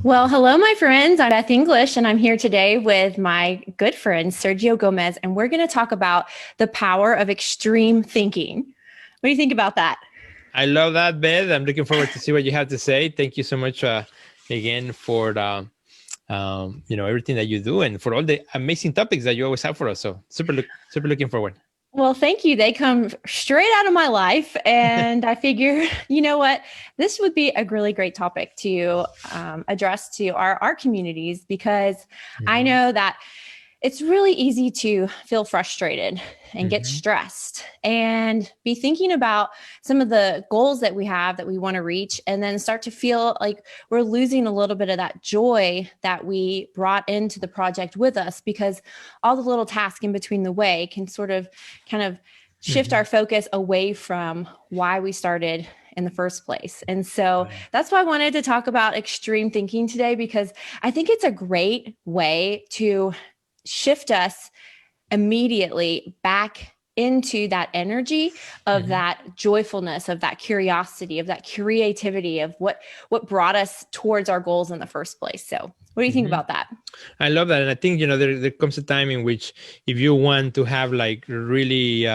Well, hello, my friends. I'm Beth English, and I'm here today with my good friend, Sergio Gomez, and we're going to talk about the power of extreme thinking. What do you think about that? I love that, Beth. I'm looking forward to see what you have to say. Thank you so much again for everything that you do and for all the amazing topics that you always have for us. So super looking forward. Well, thank you. They come straight out of my life. And I figure, you know what? This would be a really great topic to address to our communities because I know that it's really easy to feel frustrated and get stressed and be thinking about some of the goals that we have that we want to reach and then start to feel like we're losing a little bit of that joy that we brought into the project with us because all the little tasks in between the way can sort of kind of shift our focus away from why we started in the first place. And so that's why I wanted to talk about extreme thinking today, because I think it's a great way to shift us immediately back into that energy of that joyfulness, of that curiosity, of that creativity, of what brought us towards our goals in the first place. So what do you think about that? I love that. And I think, there comes a time in which if you want to have like really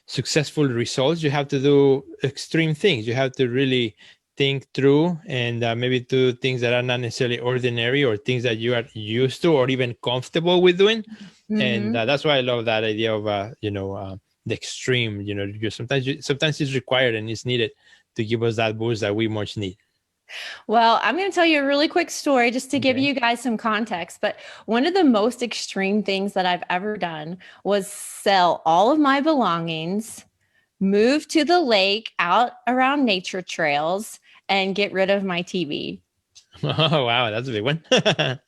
successful results, you have to do extreme things. You have to really think through and maybe do things that are not necessarily ordinary or things that you are used to or even comfortable with doing. And that's why I love that idea of, the extreme, sometimes it's required and it's needed to give us that boost that we much need. Well, I'm going to tell you a really quick story just to give you guys some context. But one of the most extreme things that I've ever done was sell all of my belongings, move to the lake out around nature trails, and get rid of my TV. Oh, wow. That's a big one. That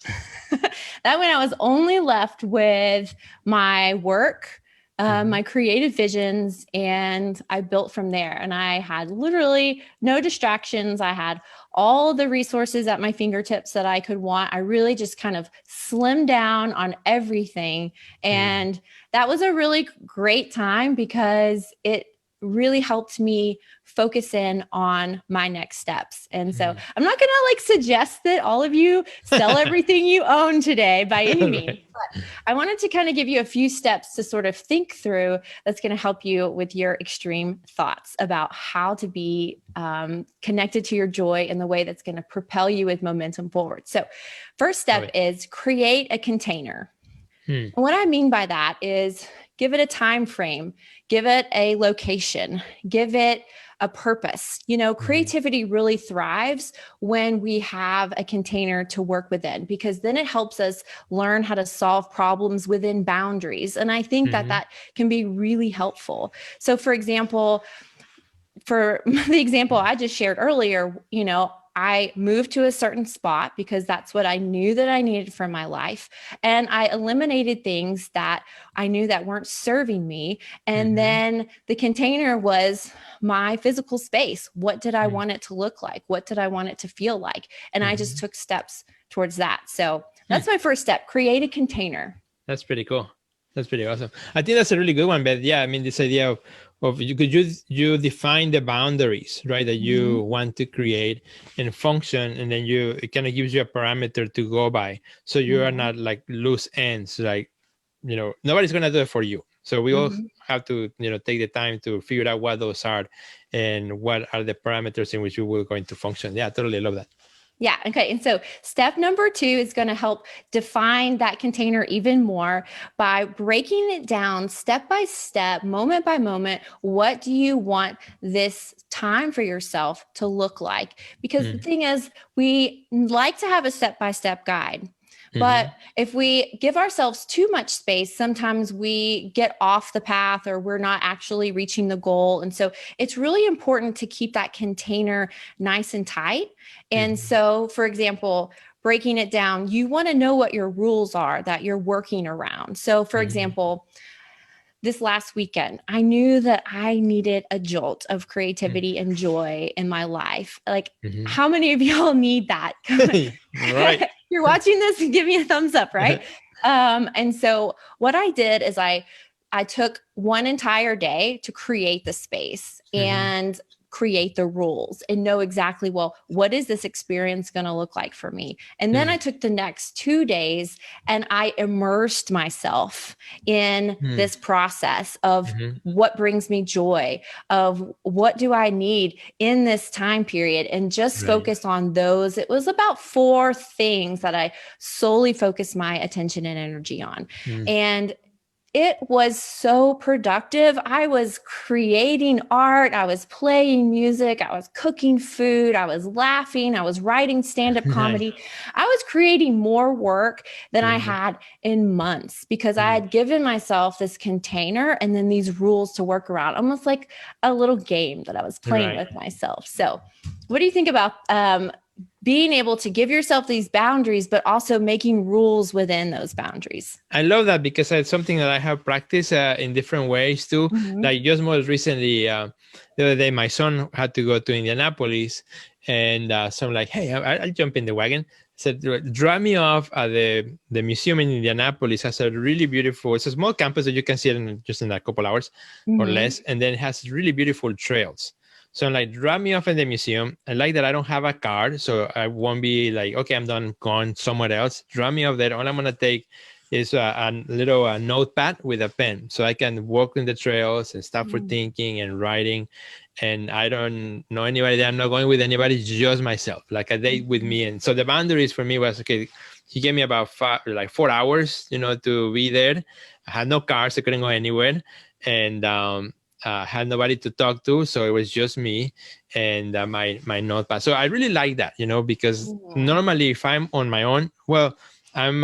when I was only left with my work, my creative visions, and I built from there. And I had literally no distractions. I had all the resources at my fingertips that I could want. I really just kind of slimmed down on everything. And that was a really great time because it really helped me focus in on my next steps. And so I'm not going to like suggest that all of you sell everything you own today by any means, but I wanted to kind of give you a few steps to sort of think through that's going to help you with your extreme thoughts about how to be connected to your joy in the way that's going to propel you with momentum forward. So first step is create a container. And what I mean by that is give it a time frame, give it a location, give it a purpose. Creativity really thrives when we have a container to work within, because then it helps us learn how to solve problems within boundaries. And I think that can be really helpful. So for example, for the example I just shared earlier, I moved to a certain spot because that's what I knew that I needed for my life. And I eliminated things that I knew that weren't serving me. And then the container was my physical space. What did I want it to look like? What did I want it to feel like? And I just took steps towards that. So that's my first step, create a container. That's pretty cool. That's pretty awesome. I think that's a really good one, Beth. Yeah, I mean, this idea of you define the boundaries, right, that you want to create and function, and then it kind of gives you a parameter to go by, so you are not like loose ends, like nobody's gonna do it for you. So we all have to take the time to figure out what those are and what are the parameters in which we will going to function. Yeah, I totally love that. Yeah. Okay. And so step number 2 is going to help define that container even more by breaking it down step by step, moment by moment. What do you want this time for yourself to look like? Because the thing is, we like to have a step-by-step guide. But if we give ourselves too much space, sometimes we get off the path or we're not actually reaching the goal. And so it's really important to keep that container nice and tight. And so, for example, breaking it down, you want to know what your rules are that you're working around. So, for example, this last weekend, I knew that I needed a jolt of creativity and joy in my life. Like, how many of y'all need that? Right. You're watching this, give me a thumbs up, right? And so what I did is I took one entire day to create the space. And create the rules and know exactly, well, what is this experience going to look like for me? And then I took the next 2 days and I immersed myself in this process of what brings me joy, of what do I need in this time period, and just focused on those. It was about 4 things that I solely focused my attention and energy on. And it was so productive. I was creating art. I was playing music. I was cooking food. I was laughing. I was writing stand-up comedy. I was creating more work than I had in months because I had given myself this container and then these rules to work around, almost like a little game that I was playing with myself. So what do you think about being able to give yourself these boundaries, but also making rules within those boundaries? I love that because it's something that I have practiced in different ways too. Like just most recently, the other day, my son had to go to Indianapolis, and so I'm like, hey, I'll jump in the wagon. I said, drive me off at the museum in Indianapolis. Has a really beautiful, it's a small campus that you can see it in just in a couple hours or less. And then it has really beautiful trails. So I'm like, drop me off at the museum. I like that I don't have a car, so I won't be like, okay, I'm done, gone somewhere else. Drop me off there. All I'm going to take is a little notepad with a pen, so I can walk in the trails and stop for thinking and writing. And I don't know anybody there. I'm not going with anybody, just myself, like a date with me. And so the boundaries for me was, okay, he gave me about 4 hours, to be there. I had no car, so I couldn't go anywhere. And had nobody to talk to, so it was just me and my notepad. So I really like that, because normally if I'm on my own, well, I'm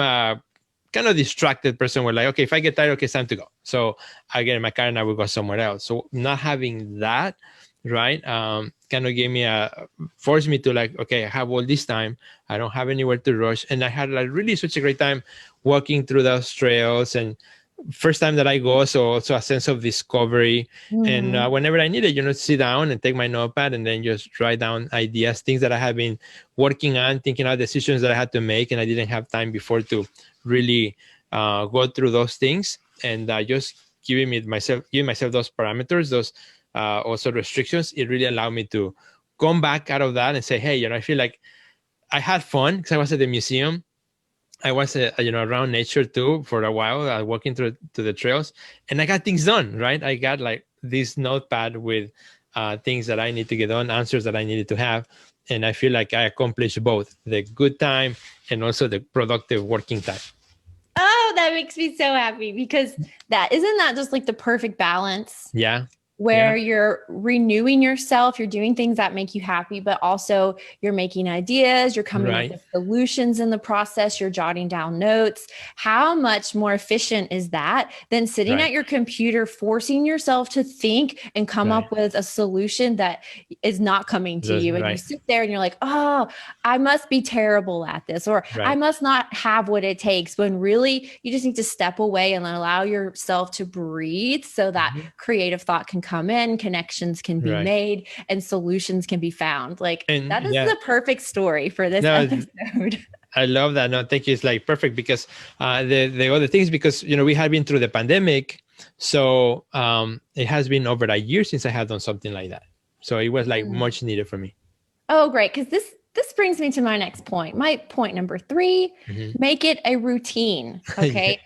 kind of distracted person where like, okay, if I get tired, okay, it's time to go. So I get in my car and I will go somewhere else. So not having that, right, kind of gave me forced me to like, okay, I have all this time. I don't have anywhere to rush. And I had like really such a great time walking through those trails, and first time that I go, so also a sense of discovery. And whenever I need it, sit down and take my notepad and then just write down ideas, things that I have been working on, thinking about decisions that I had to make, and I didn't have time before to really go through those things. And just giving myself those parameters, those also restrictions, it really allowed me to come back out of that and say, hey, I feel like I had fun because I was at the museum. I was, around nature too for a while, walking through to the trails, and I got things done, right? I got like this notepad with things that I need to get done, answers that I needed to have. And I feel like I accomplished both the good time and also the productive working time. Oh, that makes me so happy, because isn't that just like the perfect balance? Yeah. Where you're renewing yourself, you're doing things that make you happy, but also you're making ideas, you're coming up with solutions in the process, you're jotting down notes. How much more efficient is that than sitting at your computer, forcing yourself to think and come up with a solution that is not coming to you? And you sit there and you're like, oh, I must be terrible at this, or I must not have what it takes, when really you just need to step away and allow yourself to breathe so that creative thought can come in, connections can be made, and solutions can be found. That is the perfect story for this episode. I love that. No, thank you. It's like perfect because the other things, because we had been through the pandemic, so it has been over a year since I had done something like that. So it was like much needed for me. Oh, great! Because this brings me to my next point. My point number 3: make it a routine. Okay.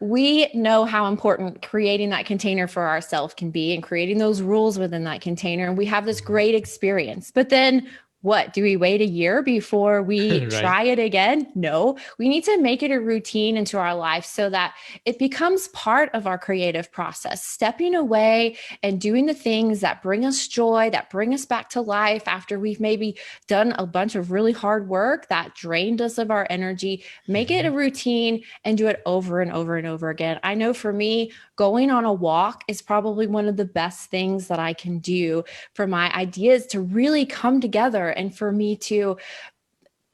We know how important creating that container for ourselves can be, and creating those rules within that container. And we have this great experience, but then what? Do we wait a year before we try it again? No, we need to make it a routine into our life so that it becomes part of our creative process, stepping away and doing the things that bring us joy, that bring us back to life after we've maybe done a bunch of really hard work that drained us of our energy. Make it a routine and do it over and over and over again. I know for me, going on a walk is probably one of the best things that I can do for my ideas to really come together, and for me to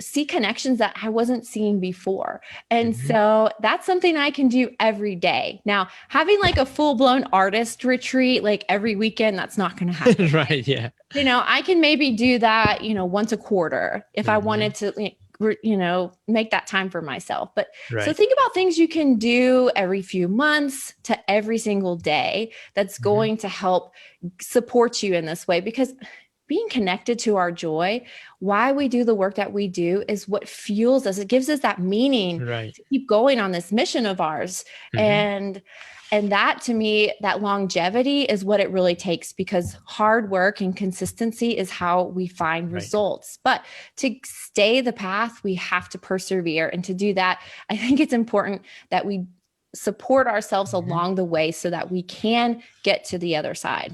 see connections that I wasn't seeing before. And so that's something I can do every day. Now, having like a full-blown artist retreat like every weekend, that's not going to happen. I can maybe do that, once a quarter if I wanted to, make that time for myself. But so think about things you can do every few months to every single day that's going to help support you in this way, because being connected to our joy, why we do the work that we do is what fuels us. It gives us that meaning Right. to keep going on this mission of ours. And that, to me, that longevity is what it really takes, because hard work and consistency is how we find Right. results. But to stay the path, we have to persevere. And to do that, I think it's important that we support ourselves along the way so that we can get to the other side.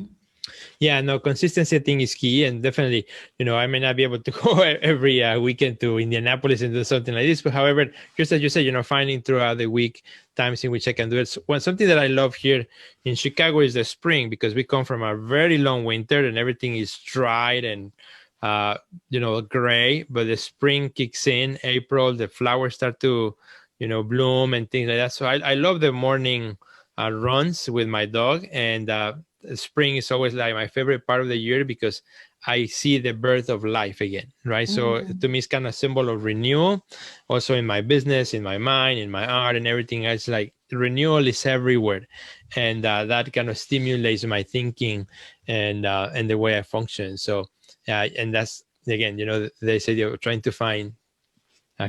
Yeah, no, consistency I think is key, and definitely, I may not be able to go every weekend to Indianapolis and do something like this, but however, just as you said, finding throughout the week times in which I can do it. Well, something that I love here in Chicago is the spring, because we come from a very long winter and everything is dried and gray, but the spring kicks in, April, the flowers start to, bloom and things like that. So I love the morning runs with my dog, and spring is always like my favorite part of the year because I see the birth of life again, right? So to me, it's kind of a symbol of renewal. Also in my business, in my mind, in my art and everything else, like renewal is everywhere. And that kind of stimulates my thinking and the way I function. So, and that's, again, they say you're trying to find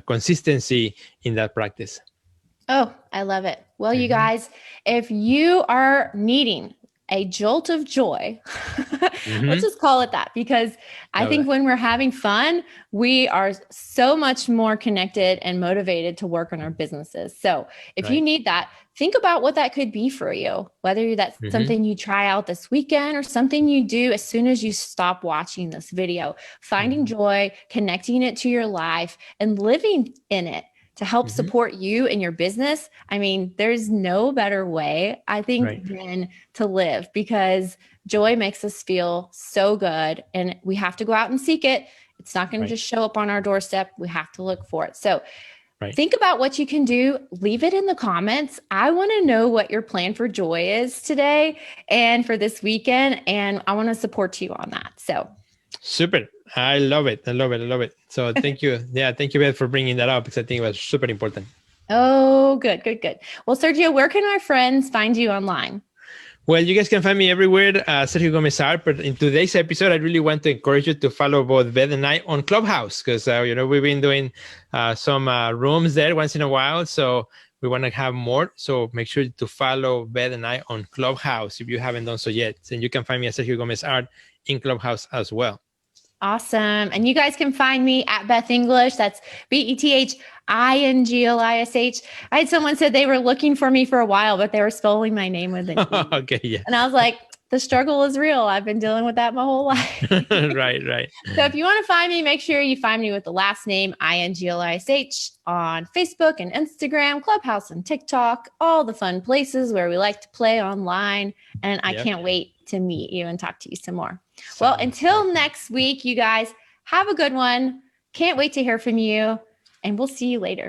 consistency in that practice. Oh, I love it. Well, you guys, if you are needing a jolt of joy, let's just call it that, because I think when we're having fun, we are so much more connected and motivated to work on our businesses. So if you need that, think about what that could be for you, whether that's something you try out this weekend or something you do as soon as you stop watching this video. Finding joy, connecting it to your life, and living in it to help support you and your business. I mean, there's no better way, I think, than to live, because joy makes us feel so good, and we have to go out and seek it. It's not going to just show up on our doorstep. We have to look for it. So think about what you can do. Leave it in the comments. I want to know what your plan for joy is today and for this weekend, and I want to support you on that. So super. I love it. I love it. I love it. So thank you. Yeah. Thank you, Beth, for bringing that up, because I think it was super important. Oh, good, good, good. Well, Sergio, where can our friends find you online? Well, you guys can find me everywhere, Sergio Gomez Art. But in today's episode, I really want to encourage you to follow both Beth and I on Clubhouse, because we've been doing some rooms there once in a while. So we want to have more. So make sure to follow Beth and I on Clubhouse if you haven't done so yet. And you can find me at Sergio Gomez Art in Clubhouse as well. Awesome. And you guys can find me at Beth English. That's BETHINGLISH. I had someone said they were looking for me for a while, but they were spelling my name with an E. Okay, yeah. And I was like, the struggle is real. I've been dealing with that my whole life. Right. So if you want to find me, make sure you find me with the last name, INGLISH, on Facebook and Instagram, Clubhouse and TikTok, all the fun places where we like to play online. And I can't wait to meet you and talk to you some more. Well, until next week, you guys, have a good one. Can't wait to hear from you, and we'll see you later.